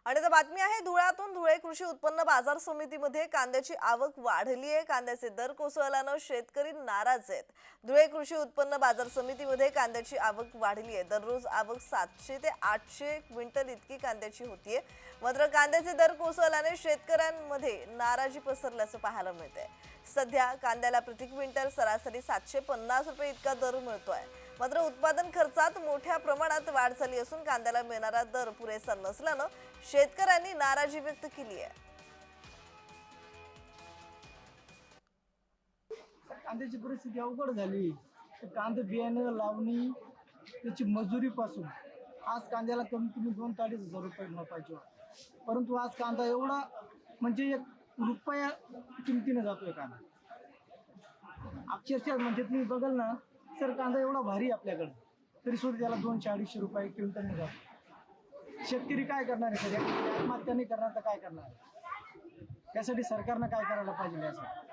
आणि आता बातमी आहे धुळ्यातून। धुळे कृषी उत्पन्न बाजार समितीमध्ये कांद्याची आवक वाढली आहे। कांद्याचे दर कोसळल्याने शेतकरी नाराज आहेत। धुळे कृषी उत्पन्न बाजार समितीमध्ये कांद्याची आवक वाढली आहे। दररोज आवक 700 ते 800 क्विंटल इतकी कांद्याची होतीये। मात्र कांद्याचे दर कोसळल्याने शेतकऱ्यांमध्ये नाराजी पसरल्याचं पाहायला मिळतंय। सध्या कांद्याला प्रति क्विंटल सरासरी 750 रुपये इतका दर मिळतोय। मात्र उत्पादन खर्चात मोठ्या प्रमाणात वाढ झाली असून कांद्याला मिळणारा दर पुरेसा नसल्याने शेतकऱ्यांनी नाराजी व्यक्त केली आहे। कांद्याची परिस्थिती अवघड झाली। कांदे बियाणं लावणी त्याची मजुरीपासून आज कांद्याला कमीत कमी 2-2.5 हजार रुपये नफा पाहिजे, परंतु आज कांदा एवढा म्हणजे 1 रुपया किमतीने जातोय कांदा। अक्षरशः म्हणजे तुम्ही बघाल ना सर, कांदा एवढा भारी आपल्याकडे तरी सुद्धा त्याला 200-250 रुपये क्विंटलने जातो। शेतकरी काय करणार आहे? सध्या आत्महत्या नाही करणार तर काय करणार? त्यासाठी सरकारनं काय करायला पाहिजे? यासाठी